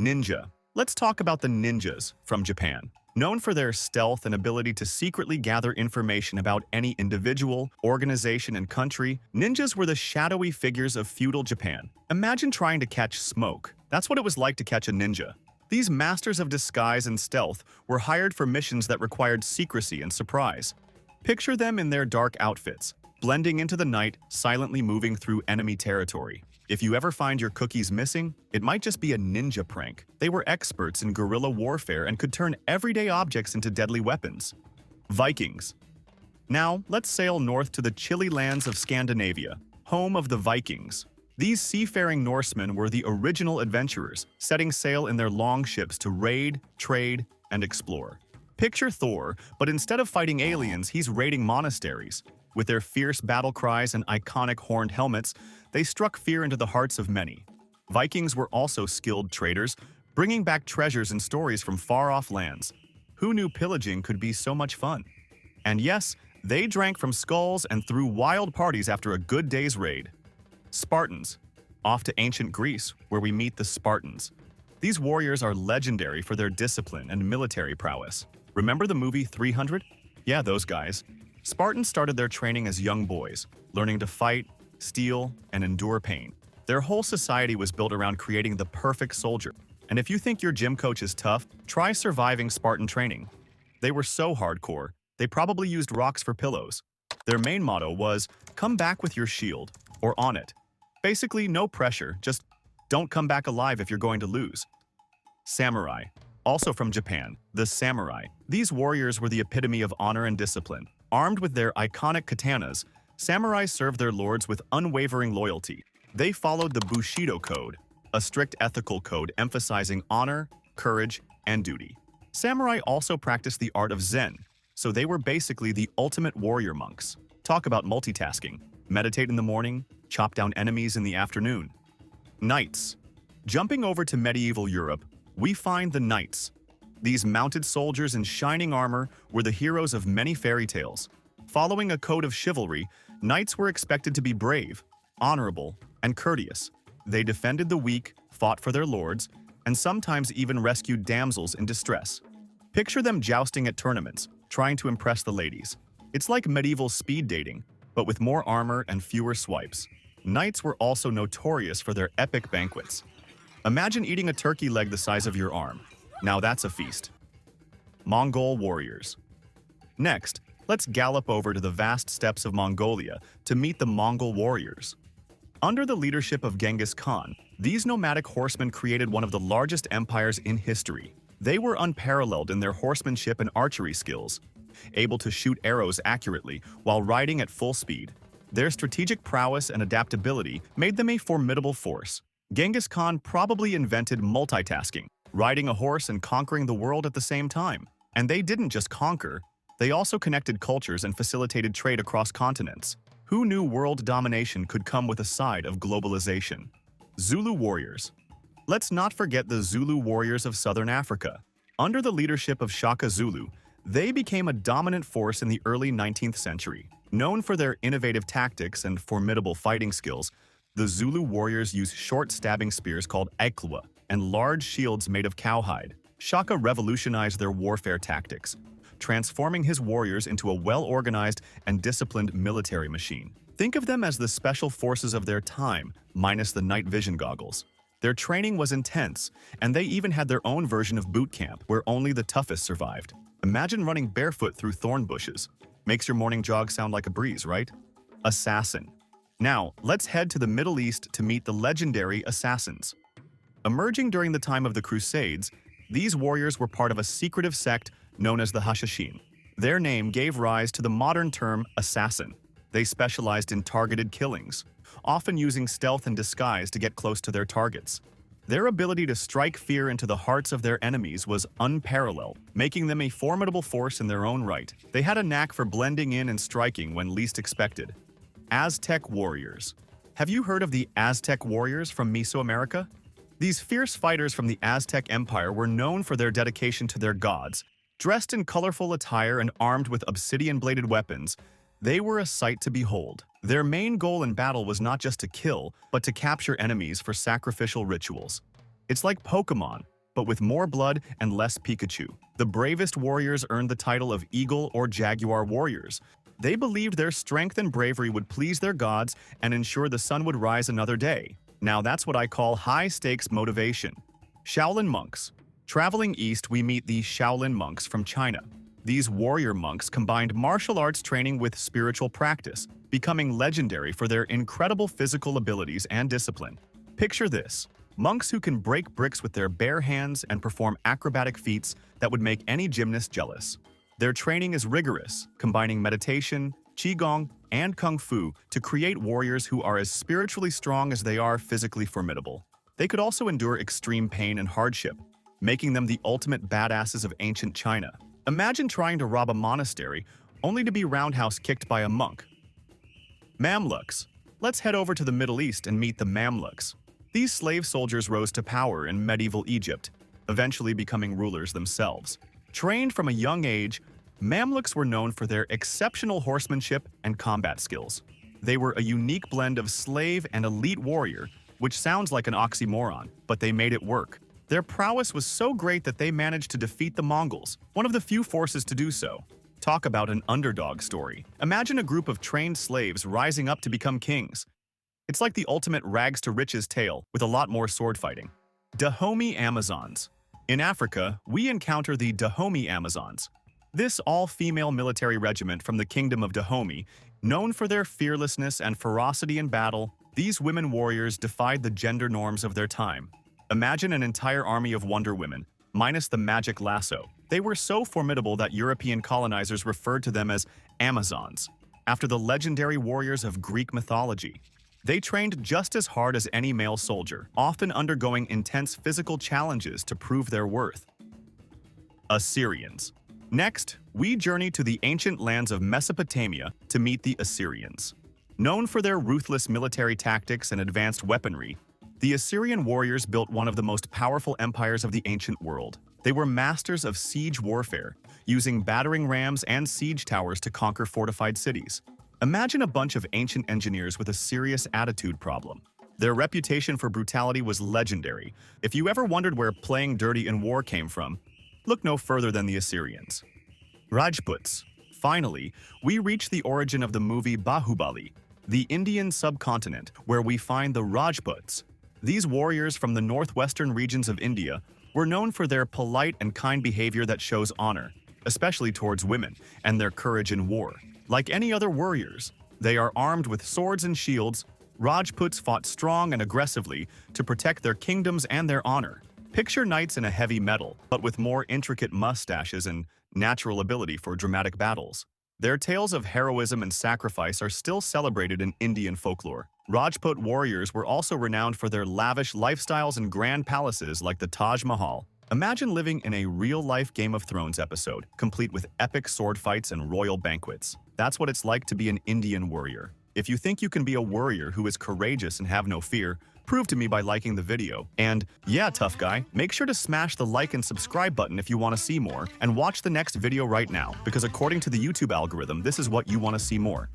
Ninja. Let's talk about the ninjas from Japan. Known for their stealth and ability to secretly gather information about any individual, organization, and country, ninjas were the shadowy figures of feudal Japan. Imagine trying to catch smoke. That's what it was like to catch a ninja. These masters of disguise and stealth were hired for missions that required secrecy and surprise. Picture them in their dark outfits, blending into the night, silently moving through enemy territory. If you ever find your cookies missing, it might just be a ninja prank. They were experts in guerrilla warfare and could turn everyday objects into deadly weapons. Vikings. Now, let's sail north to the chilly lands of Scandinavia, home of the Vikings. These seafaring Norsemen were the original adventurers, setting sail in their long ships to raid, trade, and explore. Picture Thor, but instead of fighting aliens, he's raiding monasteries. With their fierce battle cries and iconic horned helmets, they struck fear into the hearts of many. Vikings were also skilled traders, bringing back treasures and stories from far-off lands. Who knew pillaging could be so much fun? And yes, they drank from skulls and threw wild parties after a good day's raid. Spartans. Off to ancient Greece, where we meet the Spartans. These warriors are legendary for their discipline and military prowess. Remember the movie 300? Yeah, those guys. Spartans started their training as young boys, learning to fight, steal, and endure pain. Their whole society was built around creating the perfect soldier. And if you think your gym coach is tough, try surviving Spartan training. They were so hardcore, they probably used rocks for pillows. Their main motto was, "Come back with your shield," or "on it." Basically, no pressure, just don't come back alive if you're going to lose. Samurai. Also from Japan, the samurai. These warriors were the epitome of honor and discipline. Armed with their iconic katanas, samurai served their lords with unwavering loyalty. They followed the Bushido Code, a strict ethical code emphasizing honor, courage, and duty. Samurai also practiced the art of Zen, so they were basically the ultimate warrior monks. Talk about multitasking. Meditate in the morning, chop down enemies in the afternoon. Knights. Jumping over to medieval Europe, we find the knights. These mounted soldiers in shining armor were the heroes of many fairy tales. Following a code of chivalry, knights were expected to be brave, honorable, and courteous. They defended the weak, fought for their lords, and sometimes even rescued damsels in distress. Picture them jousting at tournaments, trying to impress the ladies. It's like medieval speed dating, but with more armor and fewer swipes. Knights were also notorious for their epic banquets. Imagine eating a turkey leg the size of your arm. Now that's a feast. Mongol Warriors. Next, let's gallop over to the vast steppes of Mongolia to meet the Mongol Warriors. Under the leadership of Genghis Khan, these nomadic horsemen created one of the largest empires in history. They were unparalleled in their horsemanship and archery skills, able to shoot arrows accurately while riding at full speed. Their strategic prowess and adaptability made them a formidable force. Genghis Khan probably invented multitasking, riding a horse and conquering the world at the same time. And they didn't just conquer, they also connected cultures and facilitated trade across continents. Who knew world domination could come with a side of globalization? Zulu Warriors. Let's not forget the Zulu Warriors of Southern Africa. Under the leadership of Shaka Zulu, they became a dominant force in the early 19th century. Known for their innovative tactics and formidable fighting skills, the Zulu warriors used short stabbing spears called eklwa and large shields made of cowhide. Shaka revolutionized their warfare tactics, transforming his warriors into a well-organized and disciplined military machine. Think of them as the special forces of their time, minus the night vision goggles. Their training was intense, and they even had their own version of boot camp, where only the toughest survived. Imagine running barefoot through thorn bushes. Makes your morning jog sound like a breeze, right? Assassin. Now, let's head to the Middle East to meet the legendary assassins. Emerging during the time of the Crusades, these warriors were part of a secretive sect known as the Hashashin. Their name gave rise to the modern term assassin. They specialized in targeted killings, often using stealth and disguise to get close to their targets. Their ability to strike fear into the hearts of their enemies was unparalleled, making them a formidable force in their own right. They had a knack for blending in and striking when least expected. Aztec Warriors. Have you heard of the Aztec Warriors from Mesoamerica? These fierce fighters from the Aztec Empire were known for their dedication to their gods. Dressed in colorful attire and armed with obsidian-bladed weapons, they were a sight to behold. Their main goal in battle was not just to kill, but to capture enemies for sacrificial rituals. It's like Pokémon, but with more blood and less Pikachu. The bravest warriors earned the title of Eagle or Jaguar Warriors. They believed their strength and bravery would please their gods and ensure the sun would rise another day. Now that's what I call high-stakes motivation. Shaolin Monks. Traveling east, we meet the Shaolin Monks from China. These warrior monks combined martial arts training with spiritual practice, becoming legendary for their incredible physical abilities and discipline. Picture this: monks who can break bricks with their bare hands and perform acrobatic feats that would make any gymnast jealous. Their training is rigorous, combining meditation, qigong, and kung fu to create warriors who are as spiritually strong as they are physically formidable. They could also endure extreme pain and hardship, making them the ultimate badasses of ancient China. Imagine trying to rob a monastery only to be roundhouse kicked by a monk. Mamluks. Let's head over to the Middle East and meet the Mamluks. These slave soldiers rose to power in medieval Egypt, eventually becoming rulers themselves. Trained from a young age, Mamluks were known for their exceptional horsemanship and combat skills. They were a unique blend of slave and elite warrior, which sounds like an oxymoron, but they made it work. Their prowess was so great that they managed to defeat the Mongols, one of the few forces to do so. Talk about an underdog story. Imagine a group of trained slaves rising up to become kings. It's like the ultimate rags-to-riches tale, with a lot more sword fighting. Dahomey Amazons. In Africa, we encounter the Dahomey Amazons. This all-female military regiment from the Kingdom of Dahomey, known for their fearlessness and ferocity in battle, these women warriors defied the gender norms of their time. Imagine an entire army of Wonder Women, minus the magic lasso. They were so formidable that European colonizers referred to them as Amazons, after the legendary warriors of Greek mythology. They trained just as hard as any male soldier, often undergoing intense physical challenges to prove their worth. Assyrians. Next, we journey to the ancient lands of Mesopotamia to meet the Assyrians. Known for their ruthless military tactics and advanced weaponry, the Assyrian warriors built one of the most powerful empires of the ancient world. They were masters of siege warfare, using battering rams and siege towers to conquer fortified cities. Imagine a bunch of ancient engineers with a serious attitude problem. Their reputation for brutality was legendary. If you ever wondered where playing dirty in war came from, look no further than the Assyrians. Rajputs. Finally, we reach the origin of the movie Bahubali, the Indian subcontinent, where we find the Rajputs. These warriors from the northwestern regions of India were known for their polite and kind behavior that shows honor, especially towards women, and their courage in war. Like any other warriors, they are armed with swords and shields. Rajputs fought strong and aggressively to protect their kingdoms and their honor. Picture knights in a heavy metal, but with more intricate mustaches and natural ability for dramatic battles. Their tales of heroism and sacrifice are still celebrated in Indian folklore. Rajput warriors were also renowned for their lavish lifestyles and grand palaces like the Taj Mahal. Imagine living in a real-life Game of Thrones episode, complete with epic sword fights and royal banquets. That's what it's like to be an Indian warrior. If you think you can be a warrior who is courageous and have no fear, prove to me by liking the video. And yeah, tough guy, make sure to smash the like and subscribe button if you want to see more, and watch the next video right now, because according to the YouTube algorithm, this is what you want to see more.